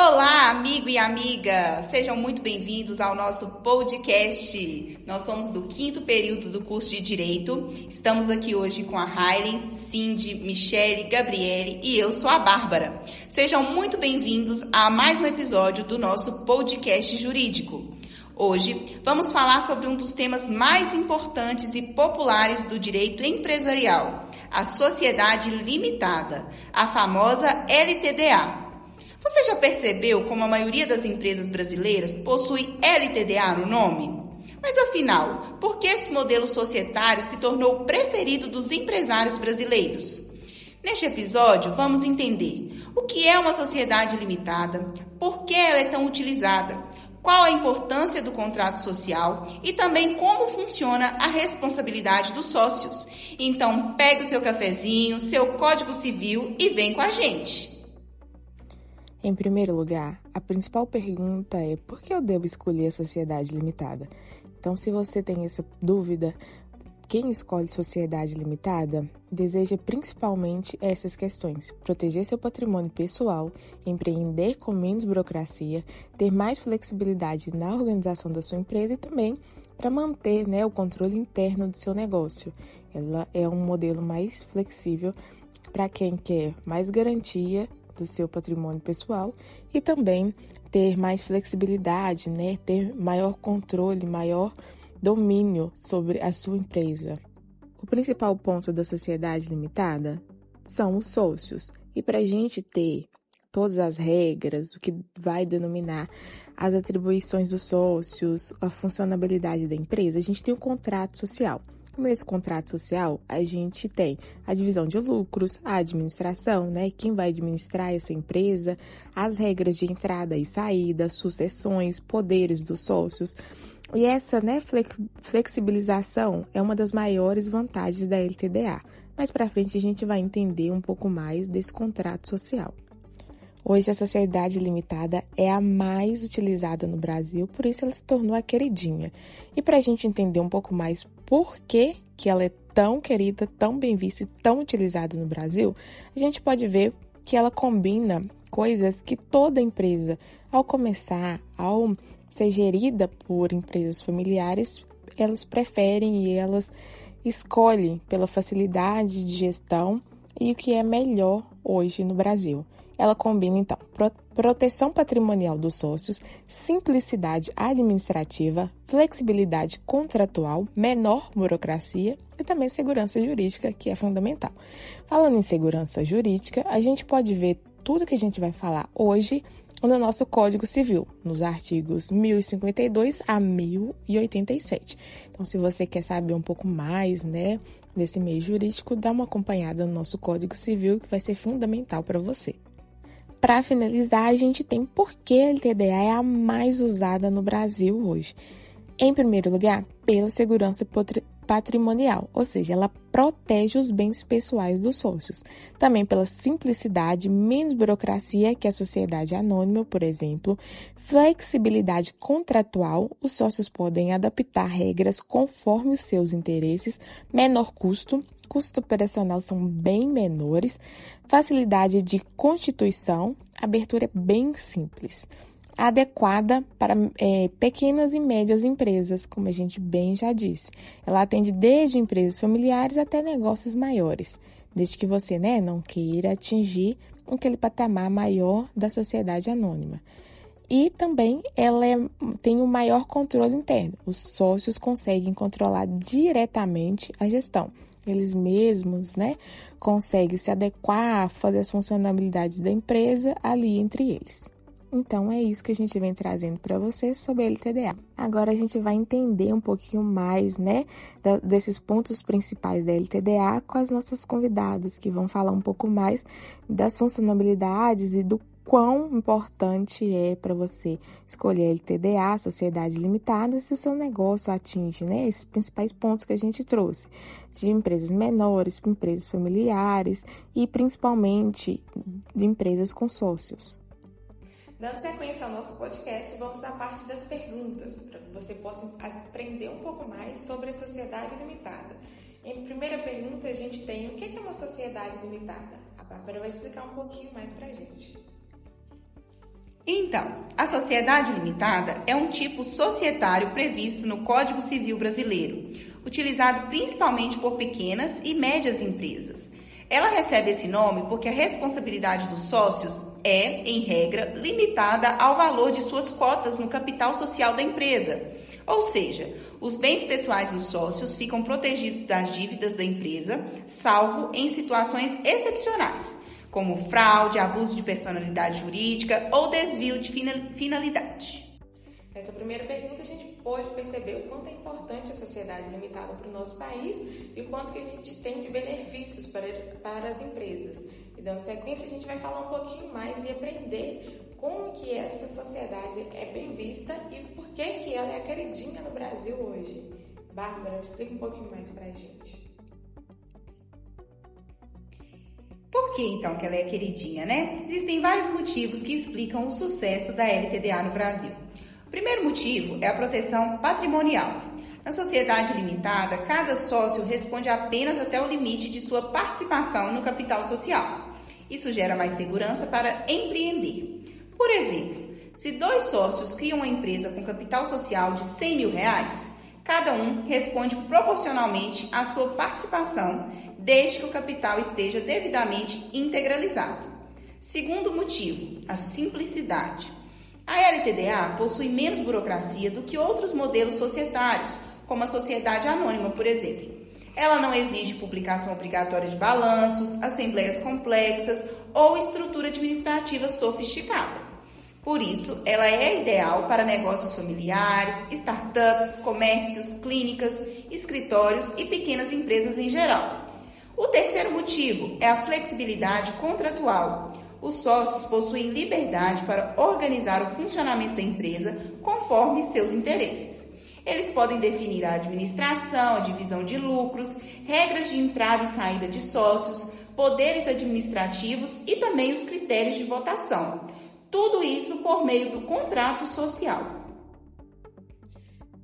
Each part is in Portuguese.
Olá, amigo e amiga! Sejam muito bem-vindos ao nosso podcast. Nós somos do 5º período do curso de Direito. Estamos aqui hoje com a Hailen, Cindy, Michele, Gabriele e eu sou a Bárbara. Sejam muito bem-vindos a mais um episódio do nosso podcast jurídico. Hoje vamos falar sobre um dos temas mais importantes e populares do direito empresarial, a sociedade limitada, a famosa LTDA. Você já percebeu como a maioria das empresas brasileiras possui LTDA no nome? Mas afinal, por que esse modelo societário se tornou o preferido dos empresários brasileiros? Neste episódio, vamos entender o que é uma sociedade limitada, por que ela é tão utilizada, qual a importância do contrato social e também como funciona a responsabilidade dos sócios. Então, pegue o seu cafezinho, seu Código Civil e vem com a gente! Em primeiro lugar, a principal pergunta é por que eu devo escolher a sociedade limitada? Então, se você tem essa dúvida, quem escolhe sociedade limitada deseja principalmente essas questões: proteger seu patrimônio pessoal, empreender com menos burocracia, ter mais flexibilidade na organização da sua empresa e também para manter, o controle interno do seu negócio. Ela é um modelo mais flexível para quem quer mais garantia do seu patrimônio pessoal e também ter mais flexibilidade, ter maior controle, maior domínio sobre a sua empresa. O principal ponto da sociedade limitada são os sócios. E para a gente ter todas as regras, o que vai denominar as atribuições dos sócios, a funcionabilidade da empresa, a gente tem um contrato social. Nesse contrato social, a gente tem a divisão de lucros, a administração, quem vai administrar essa empresa, as regras de entrada e saída, sucessões, poderes dos sócios. E essa flexibilização é uma das maiores vantagens da LTDA. Mais para frente a gente vai entender um pouco mais desse contrato social. Hoje a sociedade limitada é a mais utilizada no Brasil, por isso ela se tornou a queridinha. E para a gente entender um pouco mais por que ela é tão querida, tão bem vista e tão utilizada no Brasil, a gente pode ver que ela combina coisas que toda empresa, ao ser gerida por empresas familiares, elas preferem e elas escolhem pela facilidade de gestão e o que é melhor hoje no Brasil. Ela combina, então, proteção patrimonial dos sócios, simplicidade administrativa, flexibilidade contratual, menor burocracia e também segurança jurídica, que é fundamental. Falando em segurança jurídica, a gente pode ver tudo que a gente vai falar hoje no nosso Código Civil, nos artigos 1052 a 1087. Então, se você quer saber um pouco mais, desse meio jurídico, dá uma acompanhada no nosso Código Civil, que vai ser fundamental para você. Para finalizar, a gente tem por que a LTDA é a mais usada no Brasil hoje. Em primeiro lugar, pela segurança patrimonial, ou seja, ela protege os bens pessoais dos sócios. Também pela simplicidade, menos burocracia que a sociedade anônima, por exemplo. Flexibilidade contratual, os sócios podem adaptar regras conforme os seus interesses. Menor custo, custos operacionais são bem menores. Facilidade de constituição, abertura é bem simples. Adequada para pequenas e médias empresas, como a gente bem já disse. Ela atende desde empresas familiares até negócios maiores, desde que você não queira atingir aquele patamar maior da sociedade anônima. E também ela tem um maior controle interno. Os sócios conseguem controlar diretamente a gestão. Eles mesmos, conseguem se adequar, fazer as funcionalidades da empresa ali entre eles. Então, é isso que a gente vem trazendo para vocês sobre a LTDA. Agora, a gente vai entender um pouquinho mais, desses pontos principais da LTDA com as nossas convidadas, que vão falar um pouco mais das funcionalidades e do quão importante é para você escolher a LTDA, Sociedade Limitada, se o seu negócio atinge, esses principais pontos que a gente trouxe, de empresas menores, empresas familiares e, principalmente, de empresas com sócios. Dando sequência ao nosso podcast, vamos à parte das perguntas, para que você possa aprender um pouco mais sobre a sociedade limitada. Em primeira pergunta, a gente tem o que é uma sociedade limitada? A Bárbara vai explicar um pouquinho mais para a gente. Então, a sociedade limitada é um tipo societário previsto no Código Civil Brasileiro, utilizado principalmente por pequenas e médias empresas. Ela recebe esse nome porque a responsabilidade dos sócios é, em regra, limitada ao valor de suas cotas no capital social da empresa. Ou seja, os bens pessoais dos sócios ficam protegidos das dívidas da empresa, salvo em situações excepcionais, como fraude, abuso de personalidade jurídica ou desvio de finalidade. Nessa primeira pergunta, a gente pode perceber o quanto é importante a sociedade limitada para o nosso país e o quanto que a gente tem de benefícios para as empresas. E dando sequência, a gente vai falar um pouquinho mais e aprender como que essa sociedade é bem vista e por que ela é a queridinha no Brasil hoje. Bárbara, explica um pouquinho mais para a gente. Por que então que ela é queridinha, né? Existem vários motivos que explicam o sucesso da LTDA no Brasil. O primeiro motivo é a proteção patrimonial. Na sociedade limitada, cada sócio responde apenas até o limite de sua participação no capital social. Isso gera mais segurança para empreender. Por exemplo, se 2 sócios criam uma empresa com capital social de R$100 mil, cada um responde proporcionalmente à sua participação, desde que o capital esteja devidamente integralizado. Segundo motivo, a simplicidade. A LTDA possui menos burocracia do que outros modelos societários, como a sociedade anônima, por exemplo. Ela não exige publicação obrigatória de balanços, assembleias complexas ou estrutura administrativa sofisticada. Por isso, ela é ideal para negócios familiares, startups, comércios, clínicas, escritórios e pequenas empresas em geral. O terceiro motivo é a flexibilidade contratual. Os sócios possuem liberdade para organizar o funcionamento da empresa conforme seus interesses. Eles podem definir a administração, a divisão de lucros, regras de entrada e saída de sócios, poderes administrativos e também os critérios de votação. Tudo isso por meio do contrato social.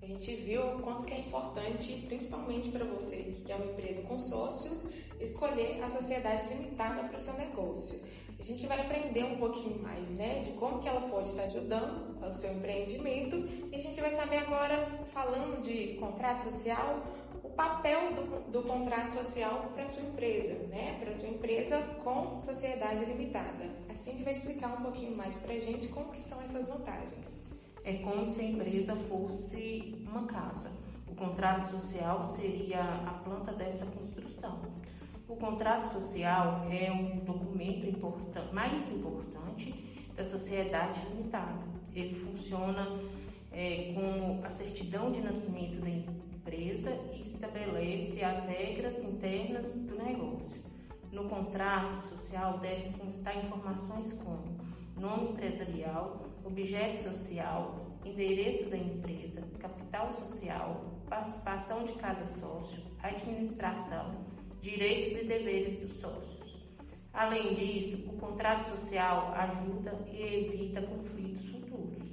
A gente viu o quanto que é importante, principalmente para você que é uma empresa com sócios, escolher a sociedade limitada para o seu negócio. A gente vai aprender um pouquinho mais, né, de como que ela pode estar ajudando ao seu empreendimento e a gente vai saber agora, falando de contrato social, o papel do contrato social para a sua empresa, né, para a sua empresa com sociedade limitada. Assim a gente vai explicar um pouquinho mais para a gente como que são essas vantagens. É como se a empresa fosse uma casa. O contrato social seria a planta dessa construção. O contrato social é um documento mais importante da sociedade limitada. Ele funciona como a certidão de nascimento da empresa e estabelece as regras internas do negócio. No contrato social devem constar informações como nome empresarial, objeto social, endereço da empresa, capital social, participação de cada sócio, administração, direitos e deveres dos sócios. Além disso, o contrato social ajuda e evita conflitos futuros.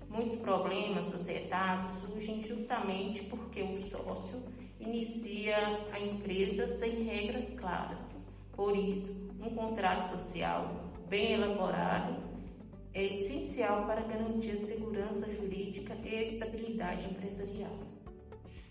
Muitos problemas societários surgem justamente porque o sócio inicia a empresa sem regras claras. Por isso, um contrato social bem elaborado é essencial para garantir a segurança jurídica e a estabilidade empresarial.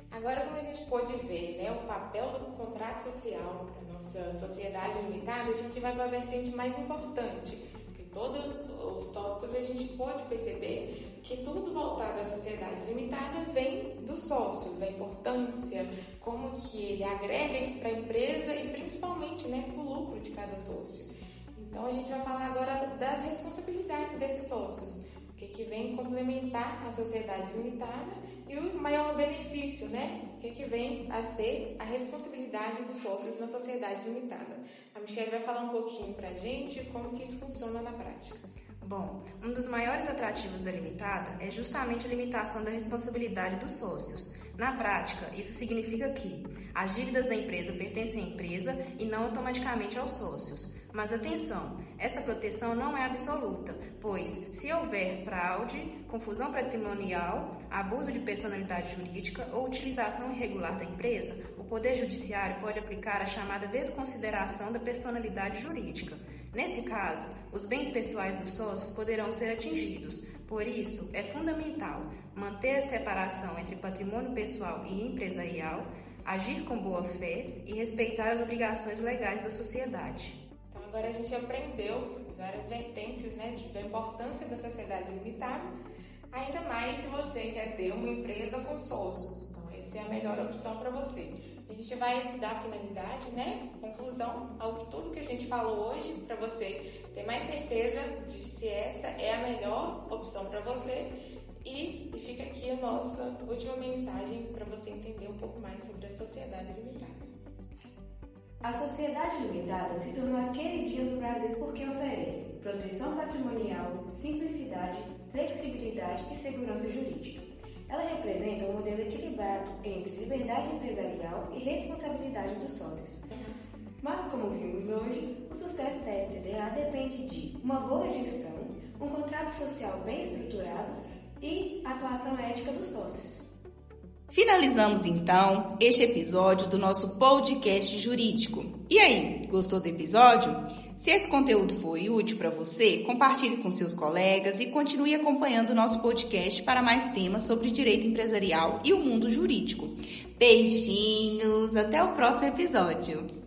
Agora, como a gente pode ver, né, o papel do contrato social para a nossa sociedade limitada, a gente vai para a vertente mais importante, porque todos os tópicos a gente pode perceber que tudo voltado à sociedade limitada vem dos sócios, a importância, como que ele agrega para a empresa e principalmente, né, para o lucro de cada sócio. Então, a gente vai falar agora das responsabilidades desses sócios, o que vem complementar a sociedade limitada e o maior benefício, né? O que vem a ser a responsabilidade dos sócios na sociedade limitada. A Michelle vai falar um pouquinho pra gente como que isso funciona na prática. Bom, um dos maiores atrativos da limitada é justamente a limitação da responsabilidade dos sócios. Na prática, isso significa que as dívidas da empresa pertencem à empresa e não automaticamente aos sócios. Mas atenção, essa proteção não é absoluta, pois se houver fraude, confusão patrimonial, abuso de personalidade jurídica ou utilização irregular da empresa, o Poder Judiciário pode aplicar a chamada desconsideração da personalidade jurídica. Nesse caso, os bens pessoais dos sócios poderão ser atingidos. Por isso, é fundamental manter a separação entre patrimônio pessoal e empresarial, agir com boa fé e respeitar as obrigações legais da sociedade. Então, agora a gente aprendeu as várias vertentes, né, da importância da sociedade limitada, ainda mais se você quer ter uma empresa com sócios. Então, essa é a melhor opção para você. A gente vai dar finalidade, né, conclusão ao que tudo que a gente falou hoje, para você ter mais certeza de se essa é a melhor opção para você. E fica aqui a nossa última mensagem para você entender um pouco mais sobre a sociedade limitada. A sociedade limitada se tornou a queridinha do Brasil porque oferece proteção patrimonial, simplicidade, flexibilidade e segurança jurídica. Ela representa um modelo equilibrado entre liberdade empresarial e responsabilidade dos sócios. Mas, como vimos hoje, o sucesso da LTDA depende de uma boa gestão, um contrato social bem estruturado e atuação ética dos sócios. Finalizamos então este episódio do nosso podcast jurídico. E aí, gostou do episódio? Se esse conteúdo foi útil para você, compartilhe com seus colegas e continue acompanhando o nosso podcast para mais temas sobre direito empresarial e o mundo jurídico. Beijinhos, até o próximo episódio!